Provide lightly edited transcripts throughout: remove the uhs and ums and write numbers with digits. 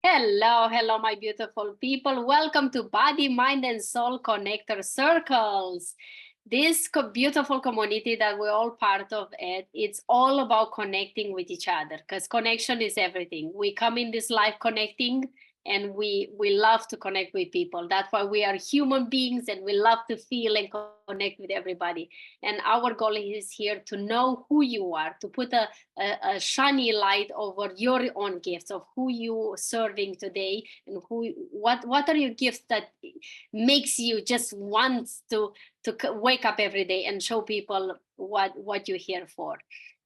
Hello, hello, my beautiful people. Welcome to Body, Mind, and Soul Connector Circles. This beautiful community that we're all part of, it's all about connecting with each other because connection is everything. We come in this life connecting, and we love to connect with people. That's why we are human beings, and we love to feel and connect with everybody. And our goal is here to know who you are, to put a shiny light over your own gifts of who you serving today, and what are your gifts that makes you just want to wake up every day and show people what you're here for.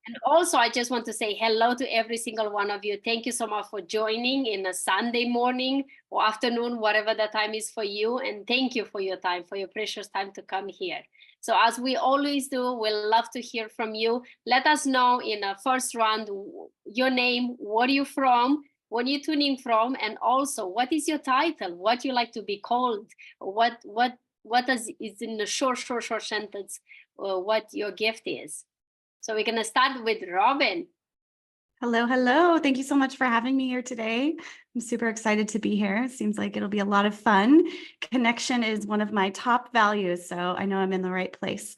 And also, I just want to say hello to every single one of you. Thank you so much for joining in a Sunday morning or afternoon, whatever the time is for you. And thank you for your time, for your precious time to come here. So as we always do, we'll love to hear from you. Let us know in a first round your name, where you're from, where you're tuning from, and also what is your title, what you like to be called, what is in the short sentence, what your gift is. So we're going to start with Robyn. Hello, hello. Thank you so much for having me here today. I'm super excited to be here. It seems like it'll be a lot of fun. Connection is one of my top values, so I know I'm in the right place.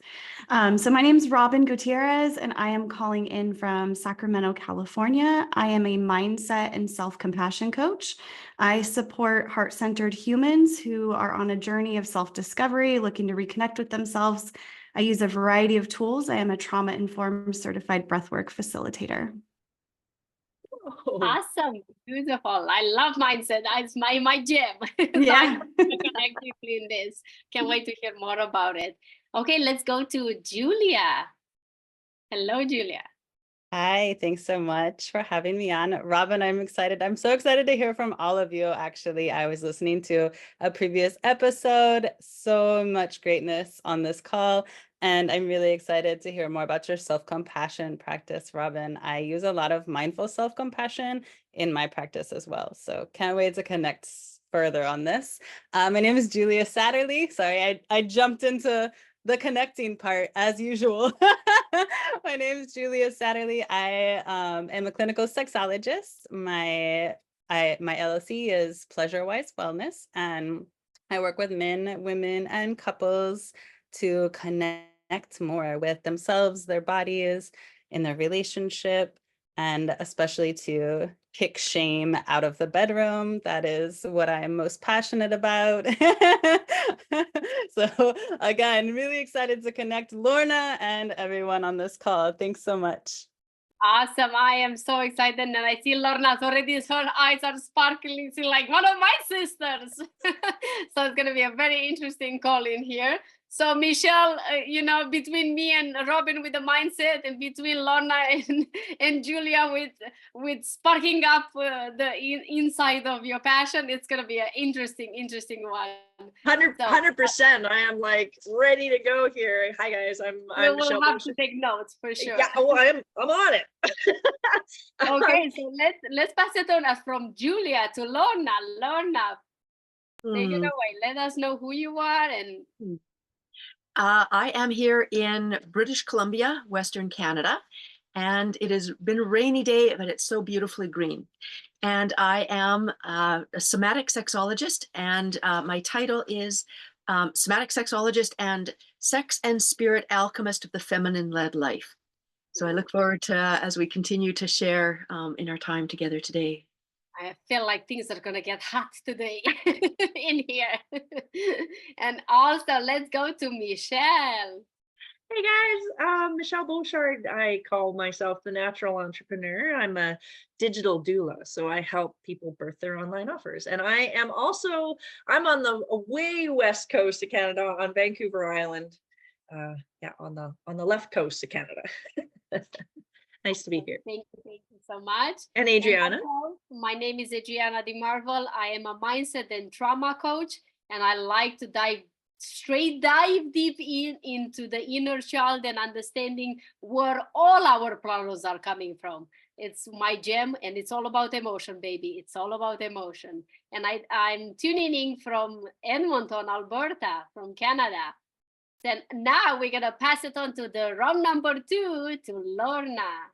So my name is Robyn Gutierrez, and I am calling in from Sacramento, California. I am a mindset and self-compassion coach. I support heart-centered humans who are on a journey of self-discovery, looking to reconnect with themselves. I use a variety of tools. I am a trauma-informed certified breathwork facilitator. Awesome, beautiful. I love mindset. That's my gem. Yeah. So I connect deeply in this. Can't wait to hear more about it. Okay, let's go to Julia. Hello, Julia. Hi, thanks so much for having me on. Robyn, I'm excited. I'm so excited to hear from all of you. Actually, I was listening to a previous episode, so much greatness on this call. And I'm really excited to hear more about your self-compassion practice, Robyn. I use a lot of mindful self-compassion in my practice as well. So can't wait to connect further on this. My name is Julia Satterlee. Sorry, I jumped into the connecting part as usual. My name is Julia Satterlee. I am a clinical sexologist. My LLC is Pleasure Wise Wellness, and I work with men, women, and couples to connect more with themselves, their bodies, in their relationship, and especially to kick shame out of the bedroom. That is what I'm most passionate about. So again, really excited to connect Lorna and everyone on this call. Thanks so much. Awesome. I am so excited. And I see Lorna's already, her eyes are sparkling. She's like one of my sisters. So it's going to be a very interesting call in here. So Michelle, between me and Robyn with the mindset, and between Lorna and Julia with sparking up the inside of your passion, it's going to be an interesting one. 100%. I am like ready to go here. Hi guys, I'm We'll have to take notes for sure. Yeah, I'm on it. Okay, so let's pass it on from Julia to Lorna. Lorna, take it away. Let us know who you are. And I am here in British Columbia, Western Canada, and it has been a rainy day, but it's so beautifully green. And I am a somatic sexologist, and my title is somatic sexologist and sex and spirit alchemist of the feminine-led life. So I look forward to, as we continue to share in our time together today. I feel like things are going to get hot today in here. And also, let's go to Michelle. Hey guys, Michelle Boshard. I call myself the natural entrepreneur. I'm a digital doula, so I help people birth their online offers. And I am also, I'm on the way west coast of Canada, on Vancouver Island. Yeah, on the left coast of Canada. Nice to be here. Thank you so much. And Adriana. And my name is Adriana DeMarvel. I am a mindset and trauma coach, and I like to dive deep into the inner child and understanding where all our problems are coming from. It's my gem, and it's all about emotion, baby. It's all about emotion. And I'm tuning in from Edmonton, Alberta, from Canada. Then now we're gonna pass it on to the round number 2 to Lorna.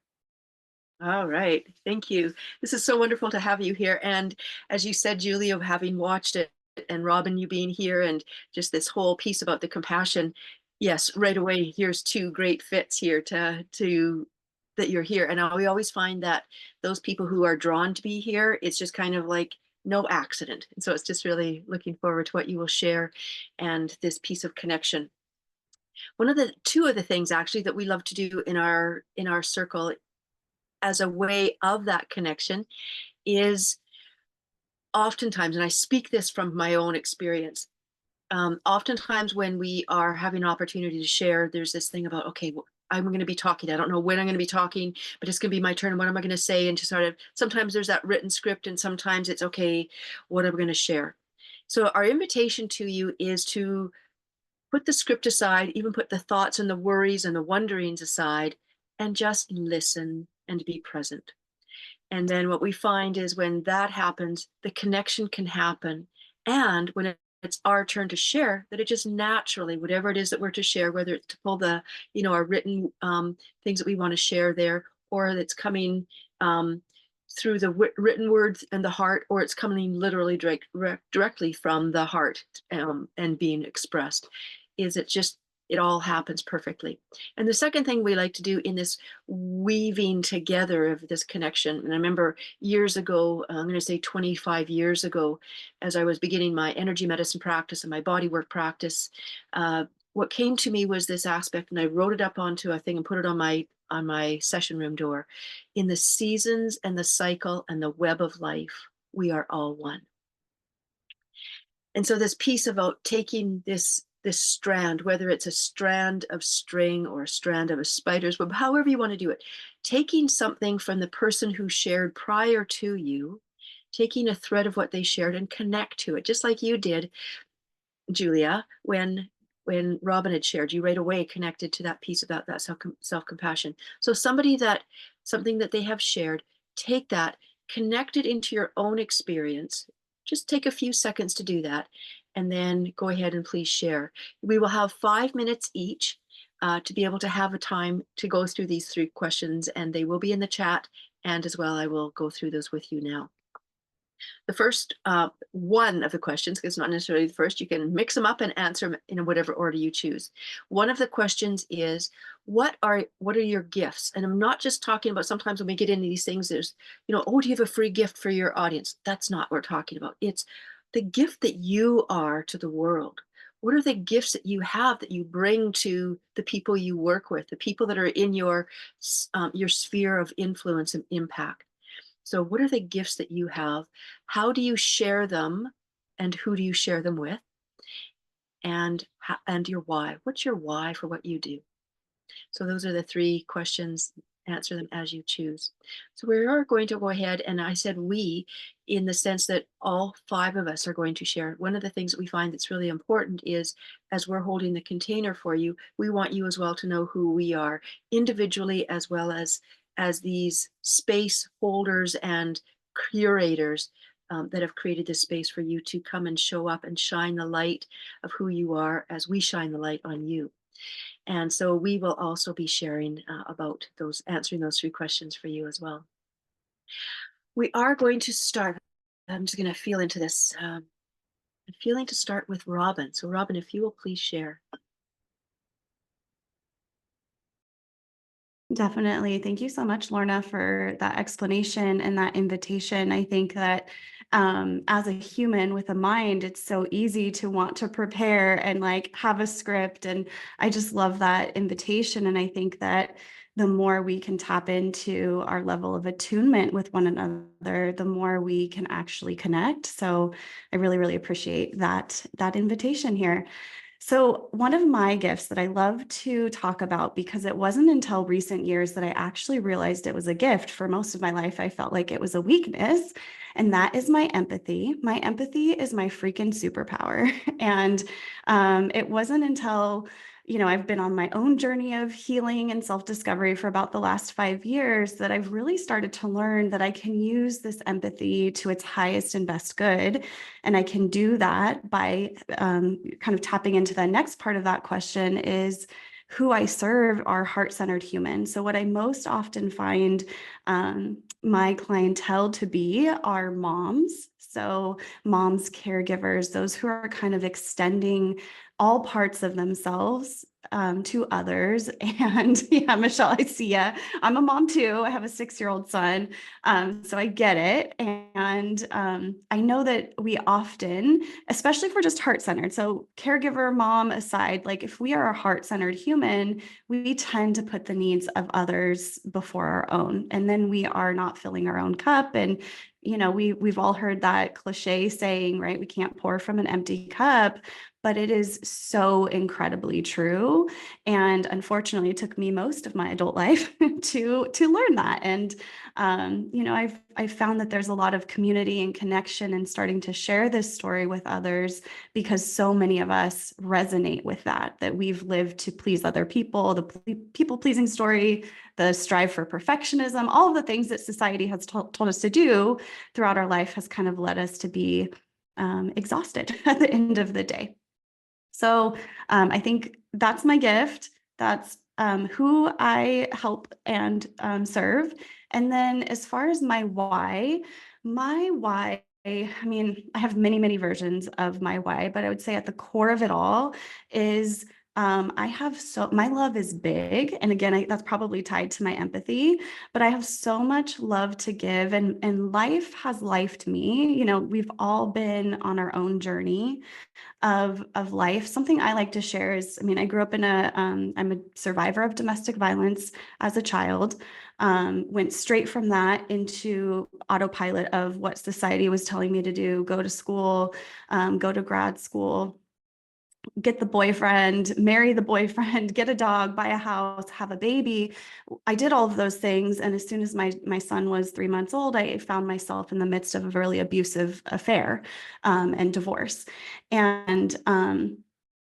All right. Thank you. This is so wonderful to have you here. And as you said, Julia, having watched it, and Robyn, you being here, and just this whole piece about the compassion. Yes, right away, here's two great fits here to that you're here. And we always find that those people who are drawn to be here, it's just kind of like no accident. And so it's just really looking forward to what you will share and this piece of connection. Two of the things actually that we love to do in our circle as a way of that connection is oftentimes, and I speak this from my own experience, oftentimes when we are having an opportunity to share, there's this thing about, okay, well, I'm going to be talking. I don't know when I'm going to be talking, but it's going to be my turn. And what am I going to say? And just sort of, sometimes there's that written script, and sometimes it's, okay, what am I going to share? So our invitation to you is to put the script aside, even put the thoughts and the worries and the wonderings aside, and just listen and be present. And then what we find is when that happens, the connection can happen. And when it's our turn to share, that it just naturally, whatever it is that we're to share, whether it's to pull the, our written things that we want to share there, or that's coming through the written words and the heart, or it's coming literally directly from the heart and being expressed, is it all happens perfectly. And the second thing we like to do in this weaving together of this connection, and I remember years ago, I'm going to say 25 years ago, as I was beginning my energy medicine practice and my body work practice, what came to me was this aspect, and I wrote it up onto a thing and put it on my session room door. In the seasons and the cycle and the web of life, we are all one. And so this piece about taking this strand, whether it's a strand of string or a strand of a spider's web, however you want to do it, taking something from the person who shared prior to you, taking a thread of what they shared and connect to it, just like you did, Julia, when Robyn had shared, you right away connected to that piece about that self-compassion. So something that they have shared, take that, connect it into your own experience. Just take a few seconds to do that, and then go ahead and please share. We will have 5 minutes each to be able to have a time to go through these 3 questions, and they will be in the chat, and as well, I will go through those with you now. The first one of the questions, because it's not necessarily the first, you can mix them up and answer them in whatever order you choose. One of the questions is, what are your gifts? And I'm not just talking about, sometimes when we get into these things, there's, oh, do you have a free gift for your audience? That's not what we're talking about. It's the gift that you are to the world. What are the gifts that you have that you bring to the people you work with, the people that are in your sphere of influence and impact? So what are the gifts that you have? How do you share them? And who do you share them with? And your why. What's your why for what you do? So those are the 3 questions. Answer them as you choose. So we are going to go ahead, and I said we, in the sense that all 5 of us are going to share. One of the things that we find that's really important is, as we're holding the container for you, we want you as well to know who we are individually, as well as these space holders and curators that have created this space for you to come and show up and shine the light of who you are as we shine the light on you. And so we will also be sharing about answering those 3 questions for you as well. We are going to start. I'm just going to feel into this. I'm feeling to start with Robyn. So Robyn, if you will please share. Definitely. Thank you so much, Lorna, for that explanation and that invitation. I think that as a human with a mind, it's so easy to want to prepare and have a script. And I just love that invitation. And I think that the more we can tap into our level of attunement with one another, the more we can actually connect. So I really, really appreciate that invitation here. So one of my gifts that I love to talk about, because it wasn't until recent years that I actually realized it was a gift. For most of my life, I felt like it was a weakness, and that is my empathy. My empathy is my freaking superpower. And it wasn't until I've been on my own journey of healing and self-discovery for about the last 5 years that I've really started to learn that I can use this empathy to its highest and best good. And I can do that by kind of tapping into the next part of that question is who I serve are heart-centered humans. So what I most often find my clientele to be are moms. So moms, caregivers, those who are kind of extending all parts of themselves to others. And yeah, Michelle, I see ya. I'm a mom too. I have a 6-year-old son. So I get it. And I know that we often, especially if we're just heart-centered, so caregiver, mom aside, like if we are a heart-centered human, we tend to put the needs of others before our own. And then we are not filling our own cup. And you know, we've all heard that cliche saying, right? We can't pour from an empty cup, but it is so incredibly true. And unfortunately, it took me most of my adult life to learn that. And you know, I've found that there's a lot of community and connection and starting to share this story with others because so many of us resonate with that we've lived to please other people, the people-pleasing story, the strive for perfectionism, all of the things that society has told us to do throughout our life has kind of led us to be exhausted at the end of the day. So I think that's my gift. That's who I help and serve. And then as far as my why, I mean, I have many, many versions of my why, but I would say at the core of it all is my love is big. And again, that's probably tied to my empathy, but I have so much love to give and life has lifed me. You know, we've all been on our own journey of life. Something I like to share is, I mean, I grew up in I'm a survivor of domestic violence as a child, went straight from that into autopilot of what society was telling me to do, go to school, go to grad school, get the boyfriend, marry the boyfriend, get a dog, buy a house, have a baby. I did all of those things. And as soon as my son was 3 months old, I found myself in the midst of a really abusive affair and divorce. And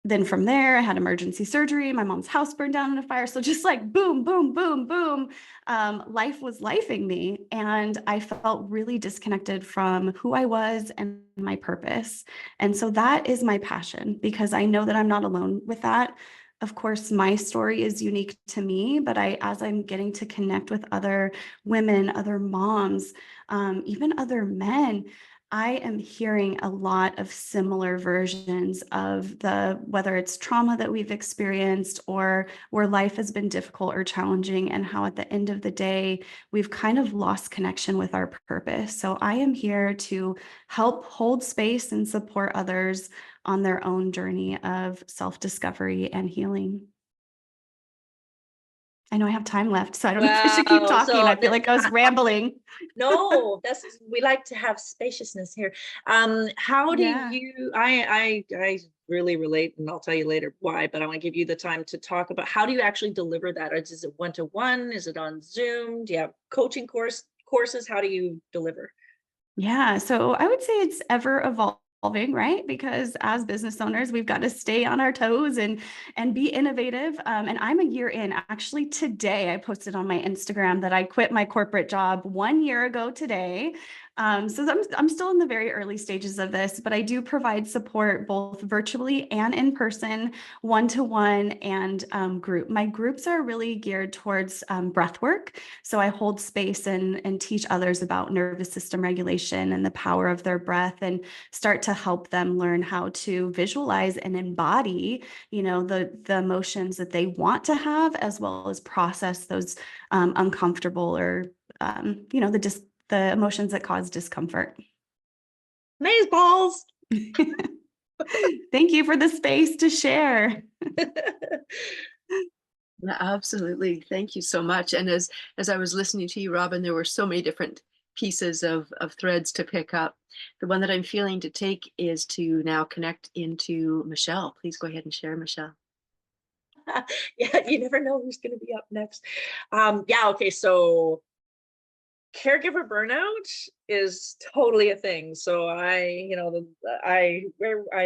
then from there, I had emergency surgery. My mom's house burned down in a fire. So just like boom, boom, boom, boom, life was lifing me. And I felt really disconnected from who I was and my purpose. And so that is my passion because I know that I'm not alone with that. Of course, my story is unique to me, but as I'm getting to connect with other women, other moms, even other men, I am hearing a lot of similar versions of whether it's trauma that we've experienced or where life has been difficult or challenging, and how at the end of the day, we've kind of lost connection with our purpose. So I am here to help hold space and support others on their own journey of self-discovery and healing. I know I have time left, so I don't know if I should keep Wow. talking. So I feel like I was rambling. No, we like to have spaciousness here. How do Yeah. you, I really relate, and I'll tell you later why, but I want to give you the time to talk about how do you actually deliver that? Is it one-to-one? Is it on Zoom? Do you have coaching courses? How do you deliver? Yeah, so I would say it's ever evolving, right? Because as business owners, we've got to stay on our toes and be innovative. And I'm a year in. Actually, today I posted on my Instagram that I quit my corporate job 1 year ago today. So I'm still in the very early stages of this, but I do provide support both virtually and in person, one-to-one and group. My groups are really geared towards breath work. So I hold space and teach others about nervous system regulation and the power of their breath, and start to help them learn how to visualize and embody, you know, the emotions that they want to have, as well as process those uncomfortable or you know, the emotions that cause discomfort. Maze balls. Thank you for the space to share. Yeah, absolutely. Thank you so much. And as I was listening to you, Robyn, there were so many different pieces of threads to pick up. The one that I'm feeling to take is to now connect into Michelle. Please go ahead and share, Michelle. Yeah, you never know who's going to be up next. Yeah, okay, so caregiver burnout is totally a thing. So I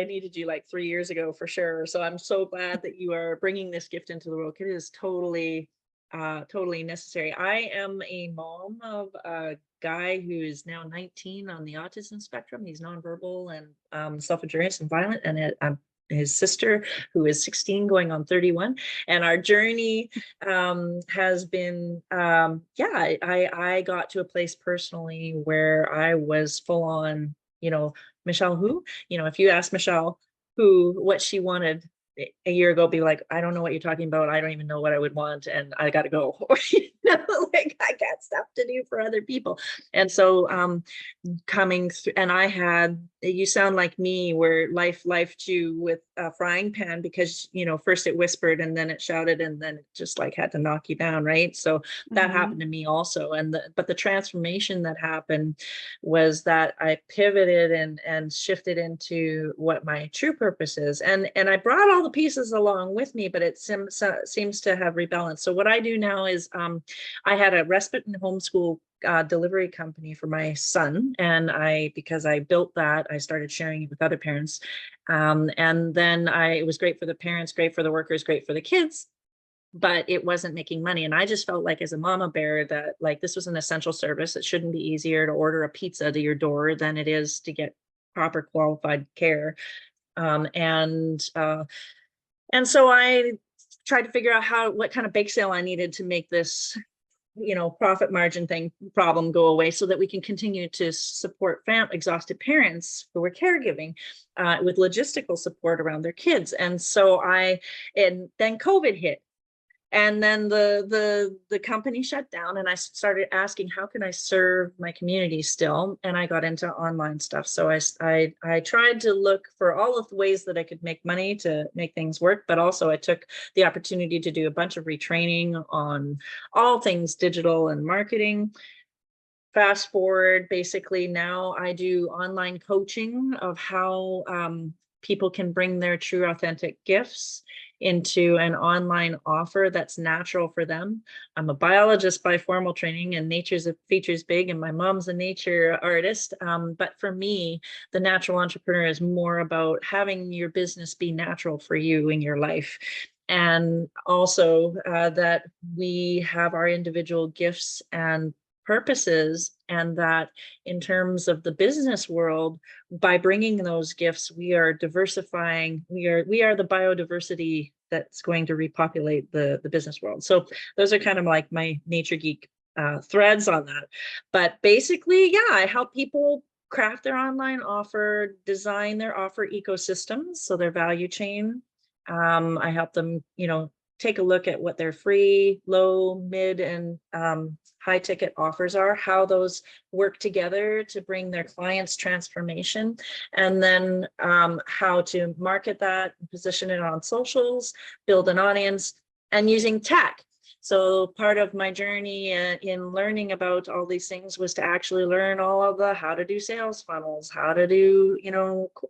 needed you like 3 years ago for sure. So I'm so glad that you are bringing this gift into the world. It is totally necessary. I am a mom of a guy who is now 19 on the autism spectrum. He's nonverbal and self-injurious and violent, and I'm his sister, who is 16 going on 31. And our journey has been, I got to a place personally where I was full on, Michelle who, if you ask Michelle what she wanted a year ago, be like, I don't know what you're talking about. I don't even know what I would want. And I got to go, like I got stuff to do for other people. And so coming through, and I had, you sound like me, where life you with a frying pan, because, first it whispered and then it shouted and then it just like had to knock you down. Right. So that happened to me also. But the transformation that happened was that I pivoted and shifted into what my true purpose is. And I brought all the pieces along with me, but it seems to have rebalanced. So what I do now is I had a respite and homeschool delivery company for my son. And because I built that, I started sharing it with other parents. And then it was great for the parents, great for the workers, great for the kids, but it wasn't making money. And I just felt like, as a mama bear, that like this was an essential service. It shouldn't be easier to order a pizza to your door than it is to get proper qualified care. And so I tried to figure out what kind of bake sale I needed to make this, profit margin problem go away, so that we can continue to support exhausted parents who are caregiving with logistical support around their kids. And so and then COVID hit. And then the company shut down, and I started asking, how can I serve my community still? And I got into online stuff. So I tried to look for all of the ways that I could make money to make things work, but also I took the opportunity to do a bunch of retraining on all things digital and marketing. Fast forward, basically now I do online coaching of how people can bring their true authentic gifts into an online offer that's natural for them. I'm a biologist by formal training, and nature's a features big, and my mom's a nature artist. But for me, the natural entrepreneur is more about having your business be natural for you in your life. And also that we have our individual gifts and purposes, and that in terms of the business world, by bringing those gifts, we are diversifying. We are the biodiversity that's going to repopulate the business world. So those are kind of like my nature geek threads on that. But basically, I help people craft their online offer, design their offer ecosystems, so their value chain. I help them, take a look at what their free, low, mid, and high ticket offers are, how those work together to bring their clients transformation, and then how to market that, position it on socials, build an audience, and using tech. So part of my journey in learning about all these things was to actually learn all of the how to do sales funnels, how to do,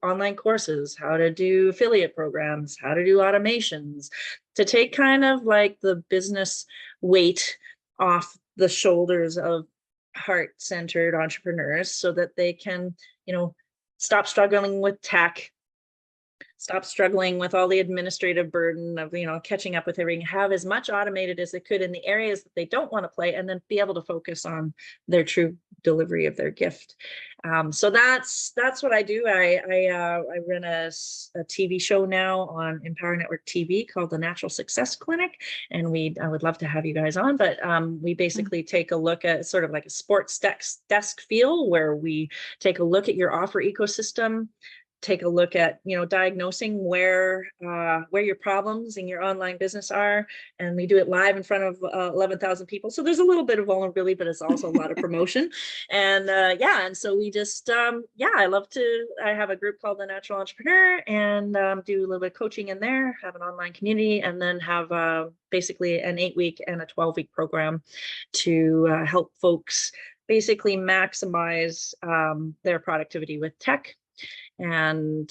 online courses, how to do affiliate programs, how to do automations, to take kind of like the business weight off the shoulders of heart-centered entrepreneurs, so that they can, stop struggling with tech, stop struggling with all the administrative burden of, catching up with everything, have as much automated as they could in the areas that they don't want to play, and then be able to focus on their true delivery of their gift. So that's what I do. I run a TV show now on Empower Network TV called The Natural Success Clinic, and I would love to have you guys on. But we basically take a look at sort of like a sports desk feel, where we take a look at your offer ecosystem, take a look at, diagnosing where your problems in your online business are. And we do it live in front of 11,000 people. So there's a little bit of vulnerability, but it's also a lot of promotion. And and so we just, I have a group called The Natural Entrepreneur, and do a little bit of coaching in there, have an online community, and then have basically an 8-week and a 12-week program to help folks basically maximize their productivity with tech. And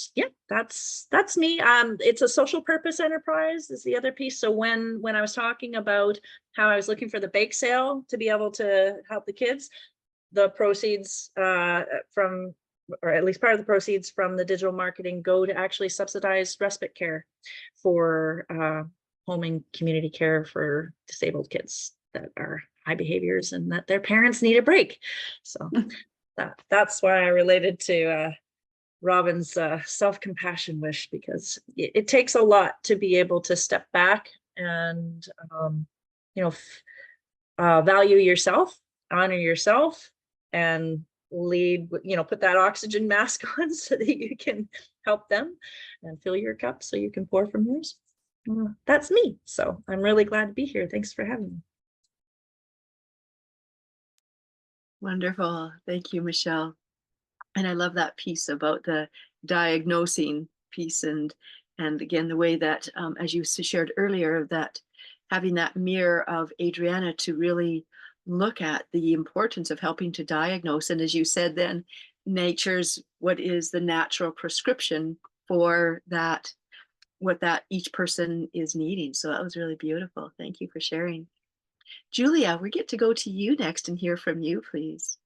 that's me. It's a social purpose enterprise is the other piece. So when I was talking about how I was looking for the bake sale to be able to help the kids, the proceeds from, or at least part of the proceeds from the digital marketing, go to actually subsidize respite care for home and community care for disabled kids that are high behaviors and that their parents need a break. So that's why I related to Robyn's self-compassion wish, because it takes a lot to be able to step back and, value yourself, honor yourself, and lead, put that oxygen mask on so that you can help them and fill your cup so you can pour from yours. That's me. So I'm really glad to be here. Thanks for having me. Wonderful. Thank you, Michelle. And I love that piece about the diagnosing piece, and again, the way that, as you shared earlier, that having that mirror of Adriana to really look at the importance of helping to diagnose. And as you said, then what is the natural prescription for that, what that each person is needing. So that was really beautiful. Thank you for sharing. Julia, we get to go to you next and hear from you, please.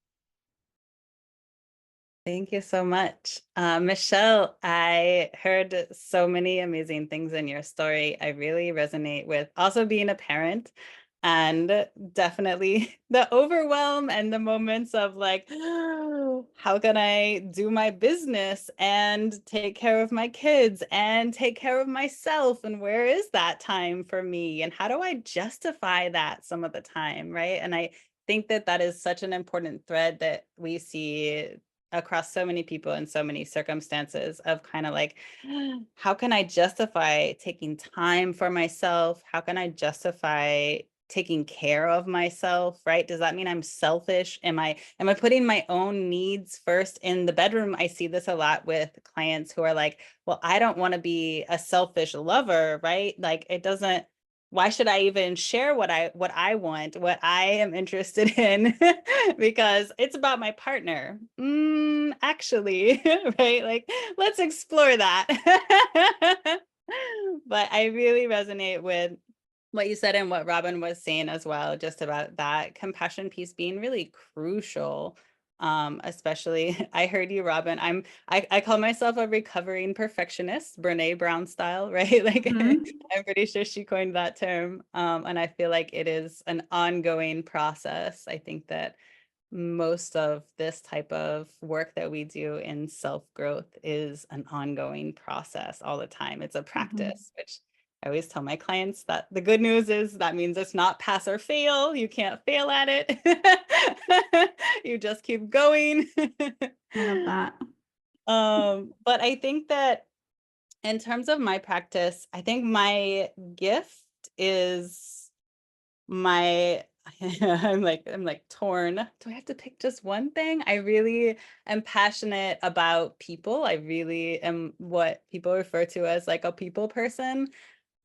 Thank you so much. Michelle, I heard so many amazing things in your story. I really resonate with also being a parent, and definitely the overwhelm and the moments of like, how can I do my business and take care of my kids and take care of myself? And where is that time for me? And how do I justify that some of the time, right? And I think that that is such an important thread that we see across so many people in so many circumstances of kind of like, how can I justify taking time for myself? How can I justify taking care of myself, right? Does that mean I'm selfish? Am I putting my own needs first in the bedroom? I see this a lot with clients who are like, well, I don't want to be a selfish lover, right? Like it doesn't, why should I even share what I want, what I am interested in? Because it's about my partner. Actually, right? Like, let's explore that. But I really resonate with what you said and what Robyn was saying as well, just about that compassion piece being really crucial. Especially, I heard you, Robyn. I call myself a recovering perfectionist, Brene Brown style, right? Like I'm pretty sure she coined that term. And I feel like it is an ongoing process. I think that most of this type of work that we do in self-growth is an ongoing process all the time. It's a practice, which I always tell my clients that the good news is that means it's not pass or fail. You can't fail at it. You just keep going. I love that. But I think that in terms of my practice, I think my gift is I'm like torn. Do I have to pick just one thing? I really am passionate about people. I really am what people refer to as like a people person.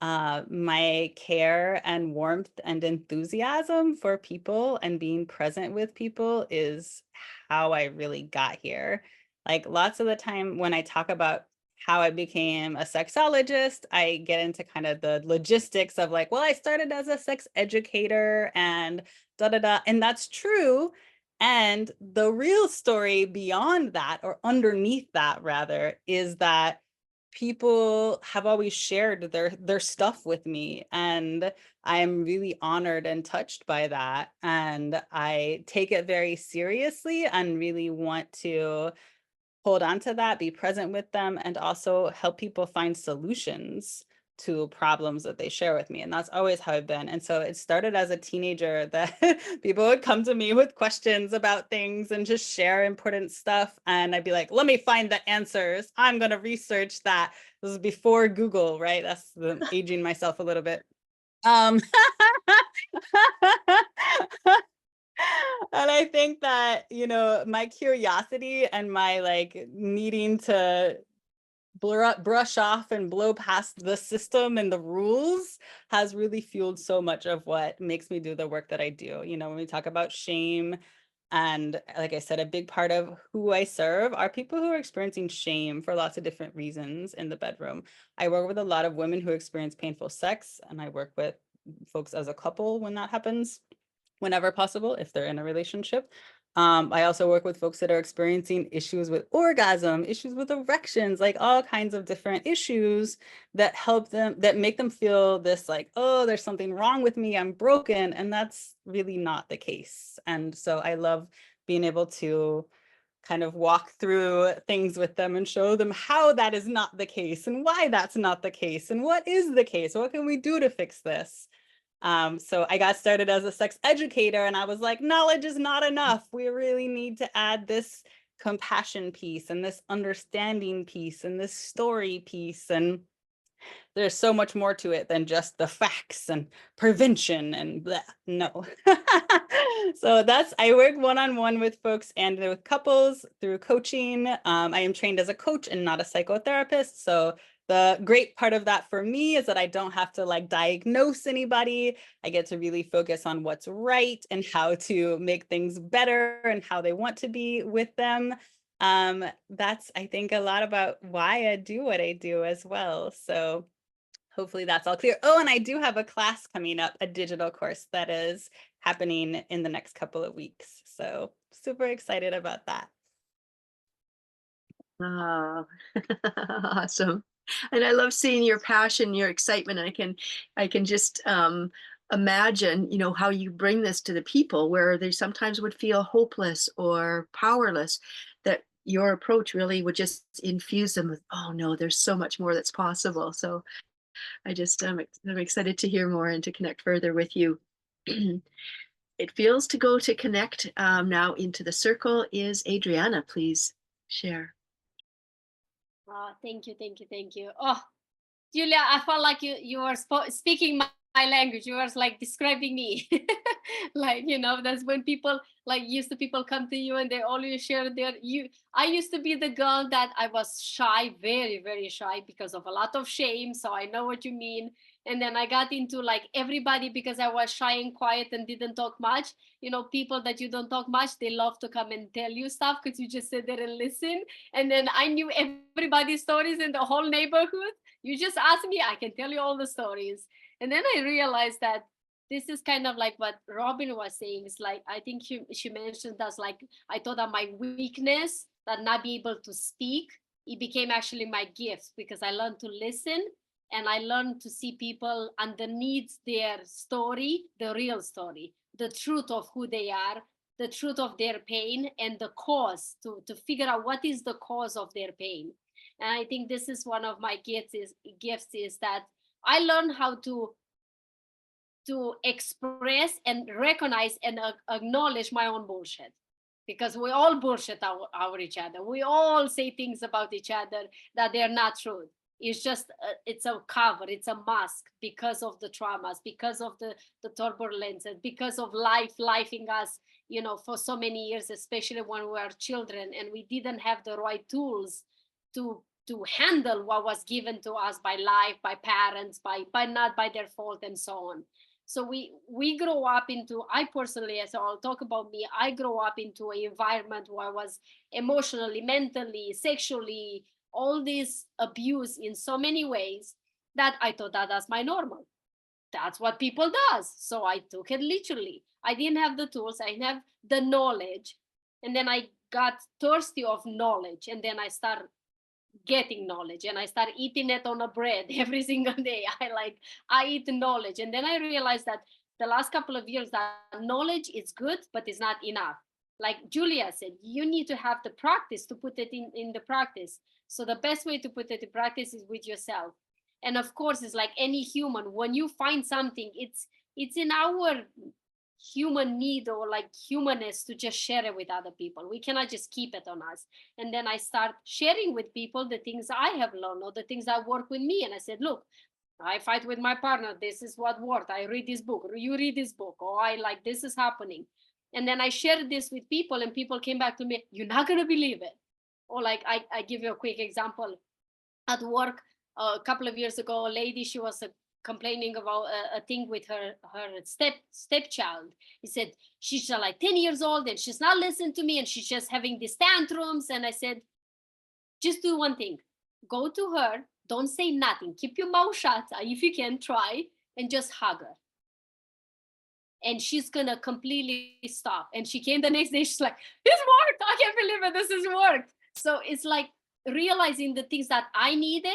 My care and warmth and enthusiasm for people and being present with people is how I really got here. Like lots of the time when I talk about how I became a sexologist, I get into kind of the logistics of like, well, I started as a sex educator and da da da. And that's true. And the real story beyond that, or underneath that rather, is that people have always shared their stuff with me, and I'm really honored and touched by that. And I take it very seriously and really want to hold on to that, be present with them, and also help people find solutions to problems that they share with me. And that's always how I've been. And so it started as a teenager that people would come to me with questions about things and just share important stuff. And I'd be like, let me find the answers. I'm going to research that. This was before Google, right? That's aging myself a little bit. And I think that, my curiosity and my like needing to brush off and blow past the system and the rules has really fueled so much of what makes me do the work that I do. When we talk about shame, and like I said, a big part of who I serve are people who are experiencing shame for lots of different reasons in the bedroom. I work with a lot of women who experience painful sex, and I work with folks as a couple when that happens, whenever possible, if they're in a relationship. I also work with folks that are experiencing issues with orgasm, issues with erections, like all kinds of different issues that make them feel this like, oh, there's something wrong with me, I'm broken. And that's really not the case. And so I love being able to kind of walk through things with them and show them how that is not the case and why that's not the case and what is the case. What can we do to fix this? So I got started as a sex educator, and I was like, knowledge is not enough. We really need to add this compassion piece and this understanding piece and this story piece. And there's so much more to it than just the facts and prevention and blah. No. So I work one-on-one with folks and with couples through coaching. I am trained as a coach and not a psychotherapist. So the great part of that for me is that I don't have to like diagnose anybody. I get to really focus on what's right and how to make things better and how they want to be with them. That's, I think, a lot about why I do what I do as well. So hopefully that's all clear. Oh, and I do have a class coming up, a digital course that is happening in the next couple of weeks. So super excited about that. Oh, awesome. And I love seeing your passion, your excitement. And I can just imagine, you know, how you bring this to the people where they sometimes would feel hopeless or powerless, that your approach really would just infuse them with, oh no, there's so much more that's possible. So I just, I'm excited to hear more and to connect further with you. It feels to go to connect now into the circle is Adriana. Please share. Thank you, thank you, thank you. Oh, Julia, I felt like you were speaking my language. You were like describing me. Like, you know, that's when people like people come to you and they always share I used to be the girl that I was shy, very, very shy because of a lot of shame. So I know what you mean. And then I got into like everybody because I was shy and quiet and didn't talk much. You know, people that you don't talk much, they love to come and tell you stuff because you just sit there and listen. And then I knew everybody's stories in the whole neighborhood. You just ask me, I can tell you all the stories. And then I realized that this is kind of like what Robyn was saying. It's like, I think she mentioned that's like, I thought that my weakness, that not be able to speak, it became actually my gift because I learned to listen and I learned to see people underneath their story, the real story, the truth of who they are, the truth of their pain and the cause to figure out what is the cause of their pain. And I think this is one of my gifts is that I learned how to express and recognize and acknowledge my own bullshit, because we all bullshit our each other. We all say things about each other that they're not true. It's just it's a cover, it's a mask because of the traumas, because of the turbulences, because of lifing us, you know, for so many years, especially when we were children and we didn't have the right tools to handle what was given to us by life, by parents, by not by their fault and so on. So we grow up into, I personally, so I'll talk about me, I grow up into an environment where I was emotionally, mentally, sexually, all this abuse in so many ways that I thought that that's my normal. That's what people does. So I took it literally. I didn't have the tools, I didn't have the knowledge. And then I got thirsty of knowledge. And then I started getting knowledge and I started eating it on a bread every single day. I eat knowledge. And then I realized that the last couple of years that knowledge is good, but it's not enough. Like Julia said, you need to have the practice to put it in the practice. So the best way to put it in practice is with yourself. And of course, it's like any human, when you find something, it's in our human need or like humanness to just share it with other people. We cannot just keep it on us. And then I start sharing with people the things I have learned or the things that work with me. And I said, look, I fight with my partner. This is what worked. I read this book. You read this book. Or I like, this is happening. And then I shared this with people and people came back to me, you're not going to believe it. Or like, I give you a quick example. At work, a couple of years ago, a lady, she was complaining about a thing with her stepchild. He said, she's like 10 years old and she's not listening to me and she's just having these tantrums. And I said, just do one thing. Go to her. Don't say nothing. Keep your mouth shut. If you can, try and just hug her. And she's going to completely stop. And she came the next day. She's like, this worked. I can't believe it. This has worked. So it's like realizing the things that I needed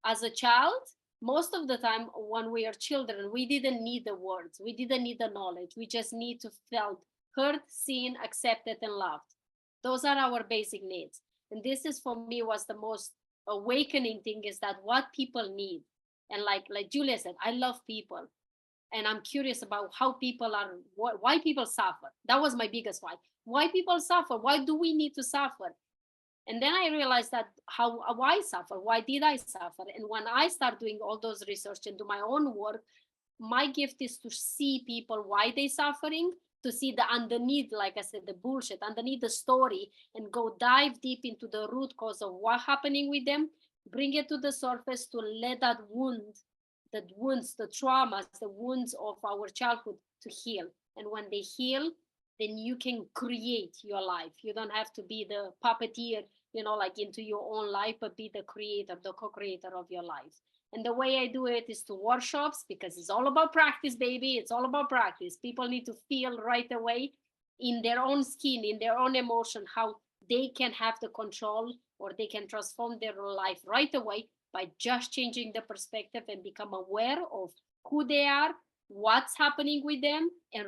as a child. Most of the time when we are children, we didn't need the words. We didn't need the knowledge. We just need to feel heard, seen, accepted, and loved. Those are our basic needs. And this is, for me, was the most awakening thing, is that what people need. And like Julia said, I love people. And I'm curious about how people are, why people suffer. That was my biggest why people suffer. Why do we need to suffer? And then I realized that why suffer? Why did I suffer? And when I start doing all those research and do my own work, my gift is to see people, why they're suffering, to see the underneath, like I said, the bullshit, underneath the story, and go dive deep into the root cause of what's happening with them, bring it to the surface to let that wounds, the traumas, the wounds of our childhood to heal. And when they heal, then you can create your life. You don't have to be the puppeteer, like into your own life, but be the creator, the co-creator of your life. And the way I do it is to workshops, because it's all about practice, baby. It's all about practice. People need to feel right away in their own skin, in their own emotion, how they can have the control, or they can transform their life right away by just changing the perspective and become aware of who they are, what's happening with them, and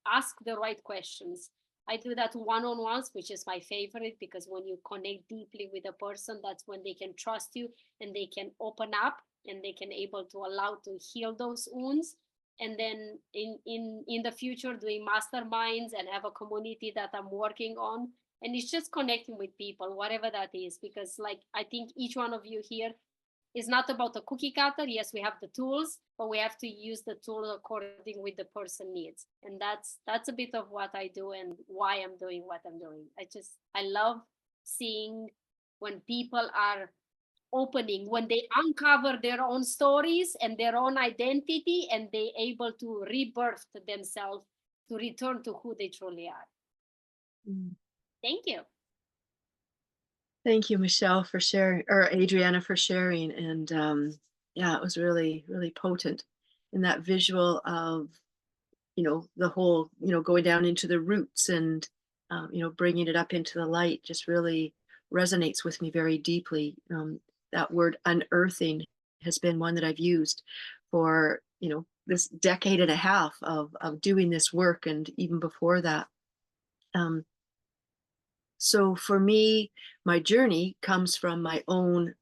ask the right questions. I do that one-on-ones, which is my favorite, because when you connect deeply with a person, that's when they can trust you and they can open up and they can able to allow to heal those wounds. And then in the future, doing masterminds and have a community that I'm working on. And it's just connecting with people, whatever that is, because I think each one of you here is not about a cookie cutter. Yes, we have the tools, but we have to use the tools according with the person needs. And that's a bit of what I do and why I'm doing what I'm doing. I love seeing when people are opening, when they uncover their own stories and their own identity, and they able to rebirth themselves to return to who they truly are. Thank you. Thank you, Michelle, for sharing, or Adriana for sharing. And yeah, it was really, really potent in that visual of, the whole, going down into the roots and, bringing it up into the light just really resonates with me very deeply. That word unearthing has been one that I've used for, this decade and a half of doing this work, and even before that. So for me, my journey comes from my own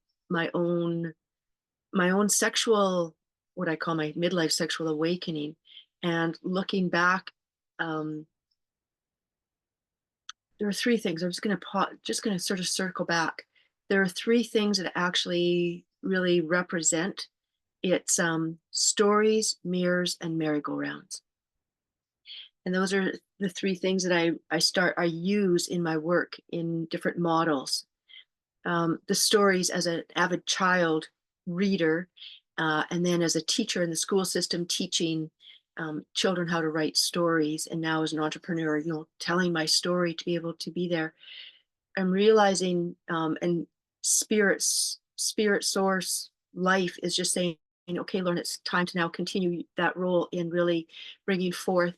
sexual, what I call my midlife sexual awakening, and looking back. There are three things. I'm just going to sort of circle back. There are three things that actually really represent. It's stories, mirrors, and merry-go-rounds. And those are the three things that I use in my work in different models. The stories as an avid child reader, and then as a teacher in the school system, teaching children how to write stories, and now as an entrepreneur, telling my story to be able to be there. I'm realizing, and spirit source life is just saying, okay, Lorna, it's time to now continue that role in really bringing forth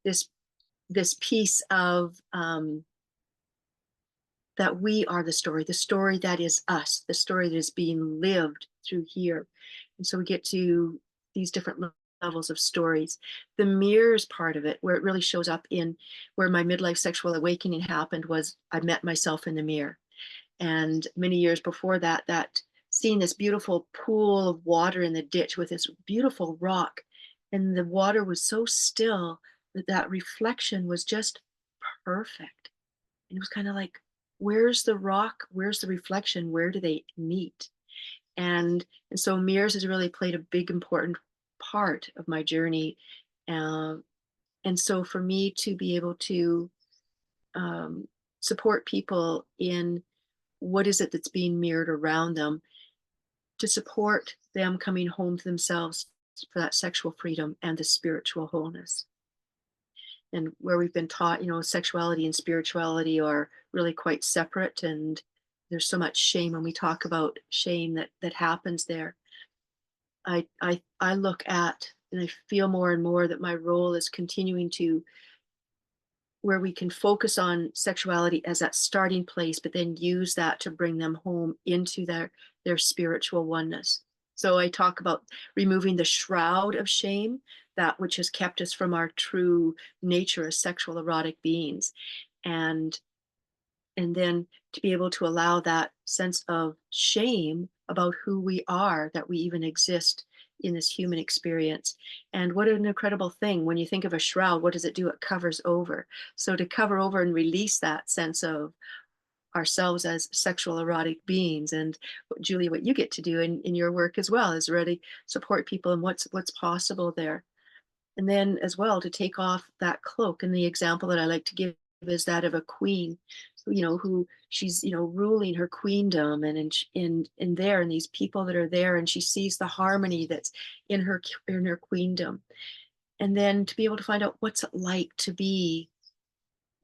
this piece of that we are the story that is us, the story that is being lived through here. And so we get to these different levels of stories. The mirrors part of it, where it really shows up in where my midlife sexual awakening happened, was I met myself in the mirror. And many years before that seeing this beautiful pool of water in the ditch with this beautiful rock, and the water was so still that reflection was just perfect. And it was kind of like, where's the rock? Where's the reflection? Where do they meet? And so mirrors has really played a big, important part of my journey. And so for me to be able to support people in what is it that's being mirrored around them, to support them coming home to themselves for that sexual freedom and the spiritual wholeness. And where we've been taught, sexuality and spirituality are really quite separate, and there's so much shame when we talk about shame that happens there. I look at, and I feel more and more that my role is continuing to, where we can focus on sexuality as that starting place, but then use that to bring them home into their spiritual oneness. So I talk about removing the shroud of shame, that which has kept us from our true nature as sexual erotic beings, and And then to be able to allow that sense of shame about who we are, that we even exist in this human experience. And what an incredible thing. When you think of a shroud, what does it do? It covers over. So to cover over and release that sense of ourselves as sexual erotic beings, and Julie, what you get to do in your work as well is really support people in what's possible there. And then as well, to take off that cloak. And the example that I like to give is that of a queen, who she's, ruling her queendom, and in there, and these people that are there, and she sees the harmony that's in her queendom. And then to be able to find out what's it like to be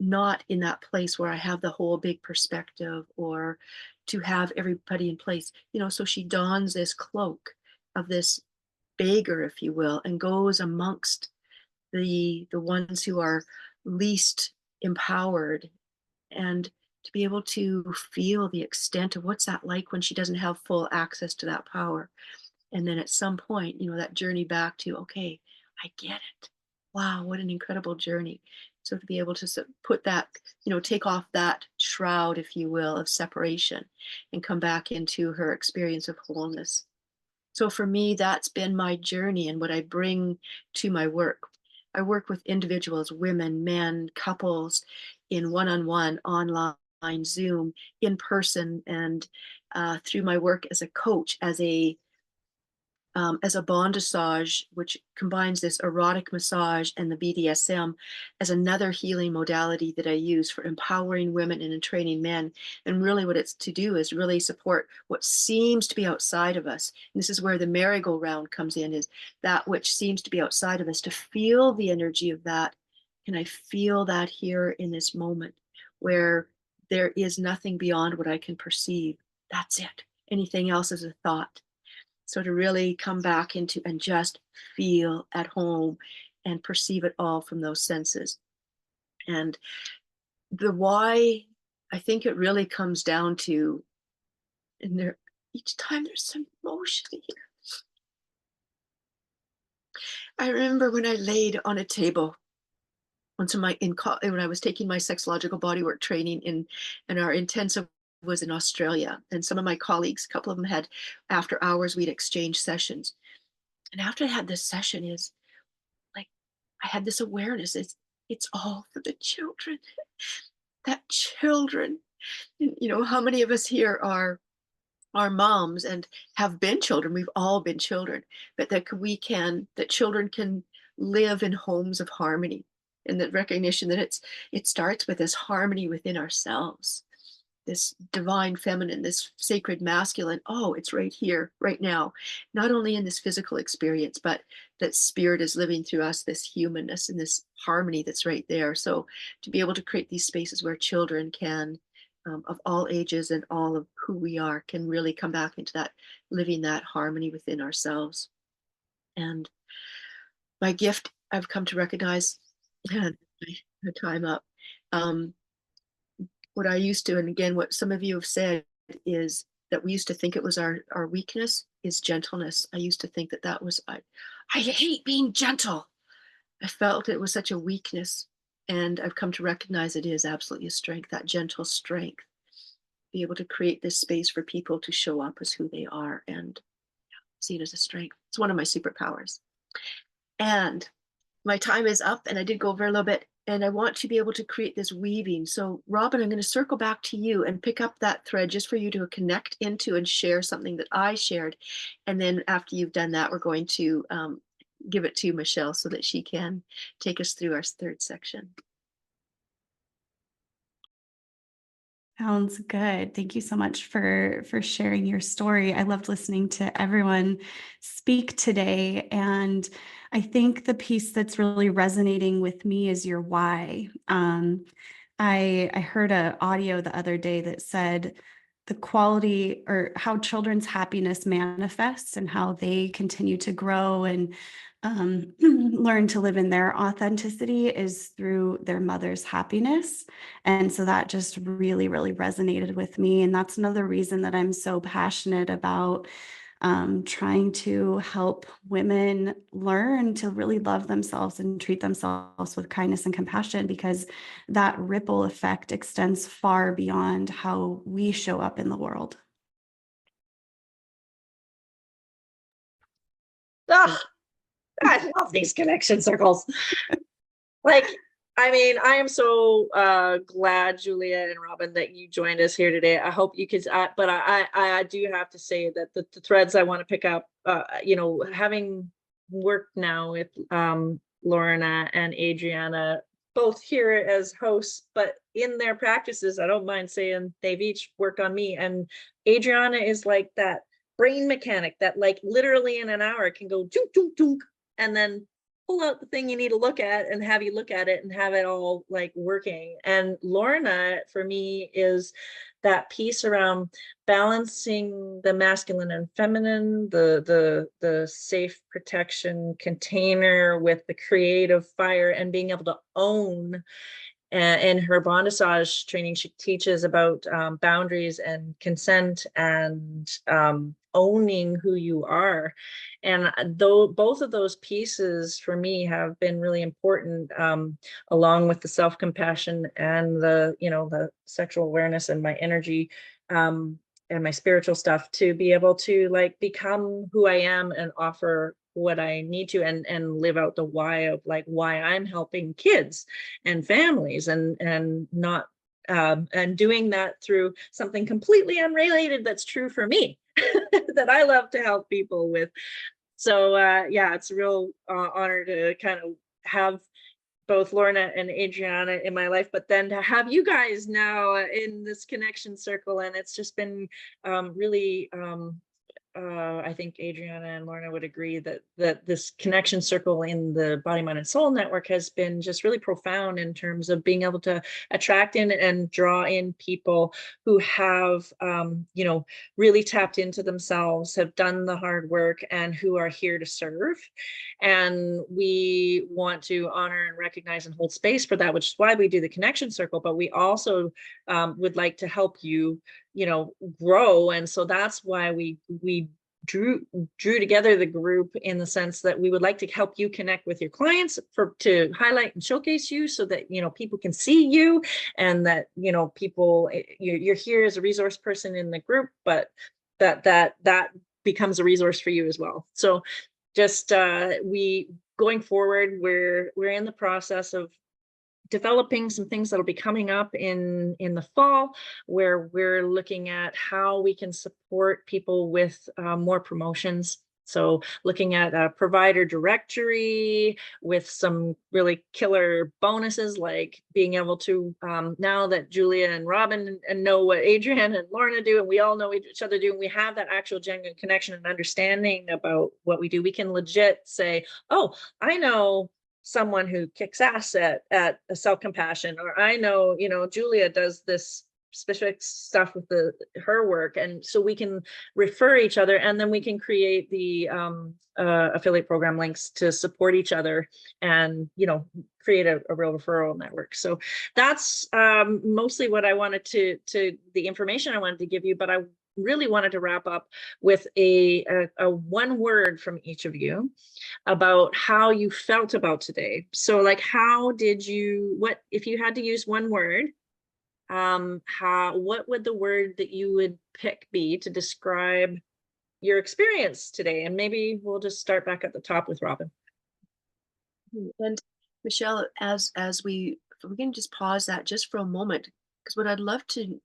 not in that place where I have the whole big perspective, or to have everybody in place, so she dons this cloak of this beggar, if you will, and goes amongst the ones who are least empowered, and to be able to feel the extent of what's that like when she doesn't have full access to that power. And then at some point, that journey back to, okay, I get it. Wow, what an incredible journey. So to be able to put that, take off that shroud, if you will, of separation, and come back into her experience of wholeness. So for me, that's been my journey and what I bring to my work. I work with individuals, women, men, couples, in one-on-one, online, Zoom, in person, and through my work as a coach, as a bondage, which combines this erotic massage and the BDSM as another healing modality that I use for empowering women and training men. And really what it's to do is really support what seems to be outside of us. And this is where the merry-go-round comes in, is that which seems to be outside of us, to feel the energy of that. Can I feel that here in this moment where there is nothing beyond what I can perceive? That's it. Anything else is a thought. So to really come back into and just feel at home and perceive it all from those senses. And the why, I think it really comes down to, and there, each time there's some emotion here. I remember when I laid on a table once when I was taking my sexological bodywork training in our intensive was in Australia, and some of my colleagues, a couple of them had, after hours, we'd exchange sessions. And after I had this session, is like, I had this awareness, it's all for the children. That children, how many of us here are moms and have been children? We've all been children, but that children can live in homes of harmony, and that recognition that it starts with this harmony within ourselves. This divine feminine, this sacred masculine, it's right here, right now, not only in this physical experience, but that spirit is living through us, this humanness and this harmony that's right there. So to be able to create these spaces where children can, of all ages and all of who we are, can really come back into that, living that harmony within ourselves. And my gift, I've come to recognize, and my time up, what I used to, and again, what some of you have said, is that we used to think it was our weakness is gentleness. I used to think that was, I hate being gentle. I felt it was such a weakness, and I've come to recognize it is absolutely a strength, that gentle strength. Be able to create this space for people to show up as who they are and see it as a strength. It's one of my superpowers. And my time is up, and I did go over a little bit, and I want to be able to create this weaving. So Robyn, I'm going to circle back to you and pick up that thread just for you to connect into and share something that I shared. And then after you've done that, we're going to give it to Michelle so that she can take us through our third section. Sounds good. Thank you so much for sharing your story. I loved listening to everyone speak today. And I think the piece that's really resonating with me is your why. I heard an audio the other day that said the quality, or how children's happiness manifests and how they continue to grow and learn to live in their authenticity, is through their mother's happiness. And so that just really, really resonated with me. And that's another reason that I'm so passionate about trying to help women learn to really love themselves and treat themselves with kindness and compassion, because that ripple effect extends far beyond how we show up in the world. Ah, I love these connection circles. Like, I mean, I am so glad, Julia and Robyn, that you joined us here today. I hope you could, but I do have to say that the threads I want to pick up, you know, having worked now with Lorna and Adriana, both here as hosts, but in their practices, I don't mind saying they've each worked on me. And Adriana is like that brain mechanic that like literally in an hour can go dunk, dunk, dunk, and then pull out the thing you need to look at and have you look at it and have it all like working. And Lorna, for me, is that piece around balancing the masculine and feminine, the safe protection container with the creative fire, and being able to own. In her bondage training, she teaches about boundaries and consent and owning who you are. And though both of those pieces for me have been really important, along with the self-compassion and the, you know, the sexual awareness and my energy and my spiritual stuff, to be able to like become who I am and offer what I need to, and live out the why of like why I'm helping kids and families, and not and doing that through something completely unrelated that's true for me that I love to help people with. So yeah, it's a real honor to kind of have both Lorna and Adriana in my life, but then to have you guys now in this connection circle. And it's just been really I think Adriana and Lorna would agree that this connection circle in the Body, Mind, and Soul Network has been just really profound in terms of being able to attract in and draw in people who have, you know, really tapped into themselves, have done the hard work, and who are here to serve. And we want to honor and recognize and hold space for that, which is why we do the connection circle. But we also would like to help you, you know, grow. And so that's why we drew together the group, in the sense that we would like to help you connect with your clients to highlight and showcase you, so that, you know, people can see you, and that, you know, people, you're here as a resource person in the group, but that becomes a resource for you as well. So just we going forward, we're in the process of developing some things that'll be coming up in the fall, where we're looking at how we can support people with more promotions. So looking at a provider directory with some really killer bonuses, like being able to, now that Julia and Robyn know what Adriana and Lorna do, and we all know each other do, and we have that actual genuine connection and understanding about what we do, we can legit say, oh, I know someone who kicks ass at a self-compassion, or I know, you know, Julia does this specific stuff with her work. And so we can refer each other, and then we can create the affiliate program links to support each other, and, you know, create a real referral network. So that's mostly what I wanted to the information I wanted to give you, but I really wanted to wrap up with a one word from each of you about how you felt about today. So like, how did you, what, if you had to use one word, what would the word that you would pick be to describe your experience today? And maybe we'll just start back at the top with Robyn. And Michelle, as we can just pause that just for a moment, because what I'd love to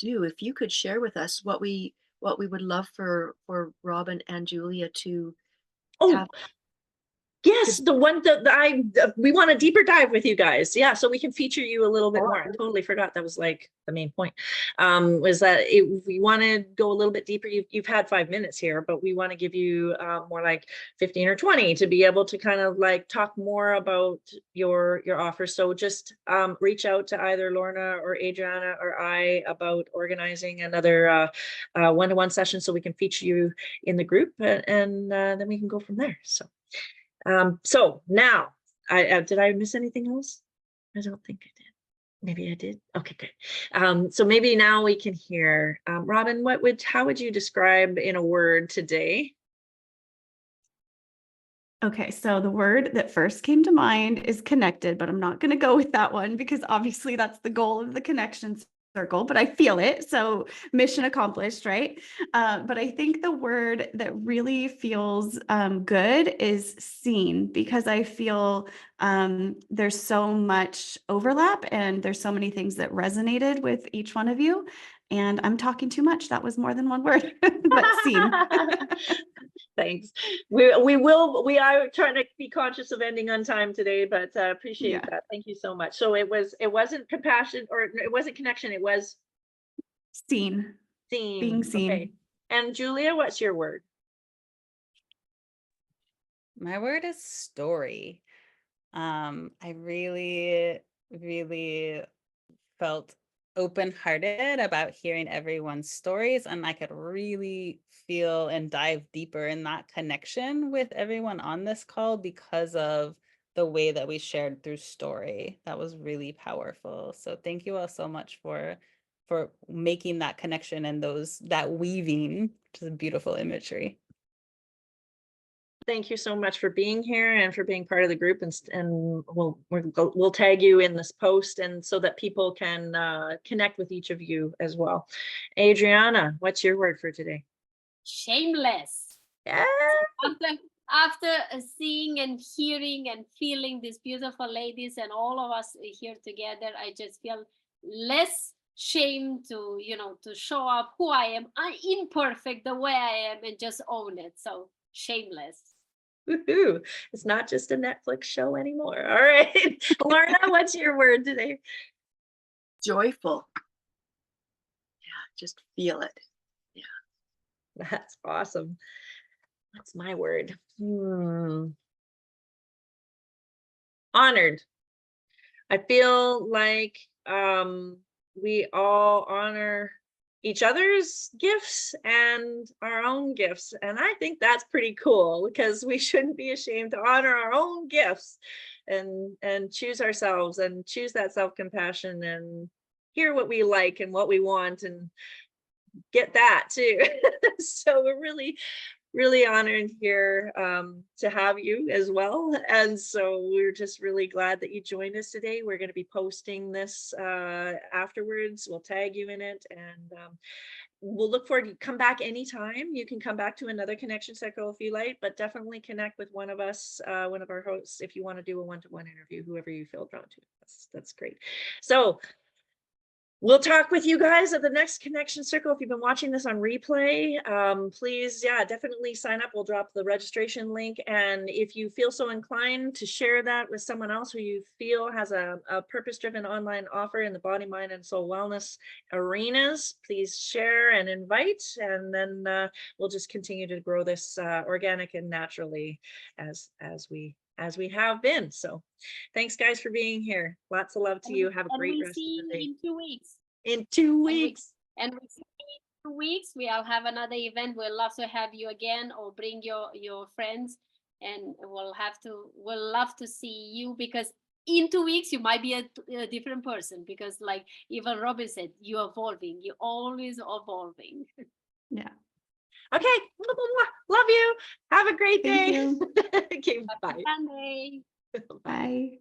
do, if you could share with us what we would love for Robyn and Julia to have. Yes, the one that we want a deeper dive with you guys. Yeah, so we can feature you a little bit more. I totally forgot that was like the main point. Was that we want to go a little bit deeper. You've had 5 minutes here, but we want to give you more like 15 or 20 to be able to kind of like talk more about your offer. So just reach out to either Lorna or Adriana or I about organizing another one-to-one session, so we can feature you in the group, and then we can go from there. So now, did I miss anything else? I don't think I did. Maybe I did. Okay, good. So maybe now we can hear, Robyn, how would you describe in a word today? Okay, so the word that first came to mind is connected, but I'm not going to go with that one because obviously that's the goal of the connection circle, but I feel it. So mission accomplished, right? But I think the word that really feels good is seen, because I feel there's so much overlap and there's so many things that resonated with each one of you. And I'm talking too much. That was more than one word, but seen. Thanks. We are trying to be conscious of ending on time today, but appreciate that. Thank you so much. So it wasn't compassion, or it wasn't connection, it was seen. Being seen. Okay. And Julia, what's your word? My word is story. I really, really felt open-hearted about hearing everyone's stories, and I could really feel and dive deeper in that connection with everyone on this call because of the way that we shared through story. That was really powerful. So thank you all so much for making that connection and that weaving, which is beautiful imagery. Thank you so much for being here and for being part of the group, and we'll tag you in this post, and so that people can connect with each of you as well. Adriana, what's your word for today? Shameless. Yeah. After seeing and hearing and feeling these beautiful ladies and all of us here together, I just feel less shame to show up who I am. I'm imperfect the way I am, and just own it. So shameless. Woohoo. It's not just a Netflix show anymore. All right. Lorna, what's your word today? Joyful. Yeah, just feel it. Yeah. That's awesome. What's my word? Honored. I feel like we all honor each other's gifts and our own gifts. And I think that's pretty cool, because we shouldn't be ashamed to honor our own gifts and choose ourselves and choose that self-compassion and hear what we like and what we want and get that too. So we're really honored here to have you as well. And so we're just really glad that you joined us today. We're going to be posting this afterwards. We'll tag you in it, and we'll look forward to come back anytime. You can come back to another connection circle if you like, but definitely connect with one of us, one of our hosts, if you want to do a one-to-one interview, whoever you feel drawn to. That's great. So we'll talk with you guys at the next connection circle. If you've been watching this on replay, please, definitely sign up. We'll drop the registration link. And if you feel so inclined to share that with someone else who you feel has a purpose-driven online offer in the body, mind, and soul wellness arenas, please share and invite. And then we'll just continue to grow this organic and naturally as we have been. So thanks guys for being here. Lots of love to you. Have a great rest of the day. In 2 weeks. In 2 weeks. And we see you in 2 weeks. We'll have another event. We'll love to have you again, or bring your friends, and we'll love to see you, because in 2 weeks you might be a different person, because like even Robyn said, you're evolving. You're always evolving. Yeah. Okay. Love you. Have a great day. Thank you. Okay, bye. Bye. Bye.